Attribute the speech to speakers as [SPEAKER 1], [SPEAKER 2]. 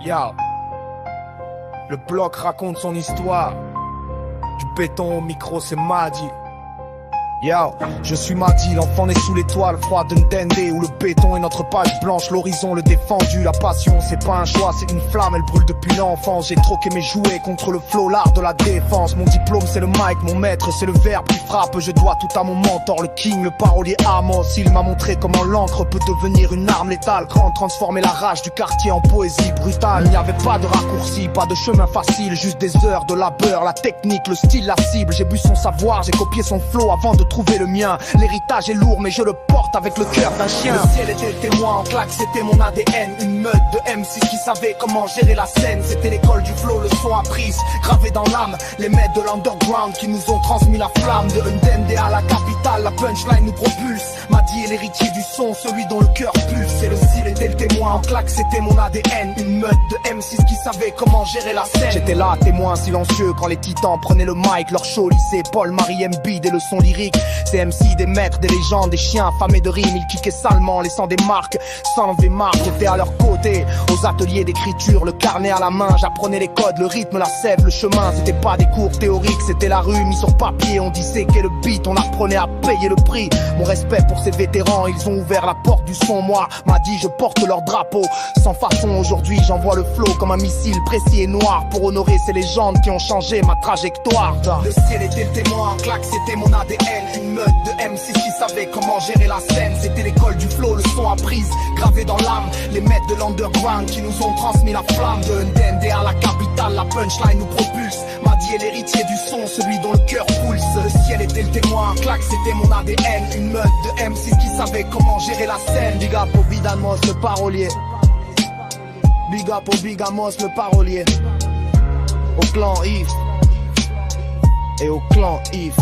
[SPEAKER 1] Yo, le bloc raconte son histoire. Du béton au micro, c'est Madi. Yo, je suis Madi, l'enfant né sous l'étoile froide de Ndende, où le béton est notre page blanche, l'horizon le défendu. La passion c'est pas un choix, c'est une flamme, elle brûle depuis l'enfance. J'ai troqué mes jouets contre le flot, l'art de la défense. Mon diplôme c'est le mic, mon maître c'est le verbe qui frappe. Je dois tout à mon mentor, le king, le parolier Amos. Il m'a montré comment l'encre peut devenir une arme létale, grande, transformer la rage du quartier en poésie brutale. Il n'y avait pas de raccourci, pas de chemin facile, juste des heures de labeur, la technique, le style, la cible. J'ai bu son savoir, j'ai copié son flow avant de trouver le mien. L'héritage est lourd mais je le porte avec le cœur d'un chien. Le ciel était le témoin en claque, c'était mon ADN. Une meute de M6 qui savait comment gérer la scène. C'était l'école du flow, le son à prise, gravé dans l'âme. Les maîtres de l'underground qui nous ont transmis la flamme. De Ndende à la capitale, la punchline nous propulse. Madi est l'héritier du son, celui dont le cœur pulse. Et le style était le témoin en claque, c'était mon ADN. Une meute de M6 qui savait comment gérer la scène. J'étais là, témoin silencieux quand les titans prenaient le mic. Leur show lycée, Paul, Marie, Embiid et le son lyrique. Ces MC, des maîtres, des légendes, des chiens affamés de rimes. Ils kickaient salement, laissant des marques sans enlever marque. J'étais à leur côté, aux ateliers d'écriture, le carnet à la main. J'apprenais les codes, le rythme, la sève, le chemin. C'était pas des cours théoriques, c'était la rue mis sur papier. On disséquait le beat, on apprenait à payer le prix. Mon respect pour ces vétérans, ils ont ouvert la porte du son. Moi, m'a dit, je porte leur drapeau. Sans façon, aujourd'hui, j'envoie le flow comme un missile précis et noir pour honorer ces légendes qui ont changé ma trajectoire. Le ciel était le témoin en claque, c'était mon ADN. Une meute de M6 qui savait comment gérer la scène. C'était l'école du flow, le son à prise, gravé dans l'âme. Les maîtres de l'underground qui nous ont transmis la flamme. De Ndende à la capitale, la punchline nous propulse. Madi est l'héritier du son, celui dont le cœur pulse. Le ciel était le témoin, claque, c'était mon ADN. Une meute de M6 qui savait comment gérer la scène. Big up au Big Amos, le parolier. Big up au Big Amos, le parolier. Au clan Yves et au clan Yves.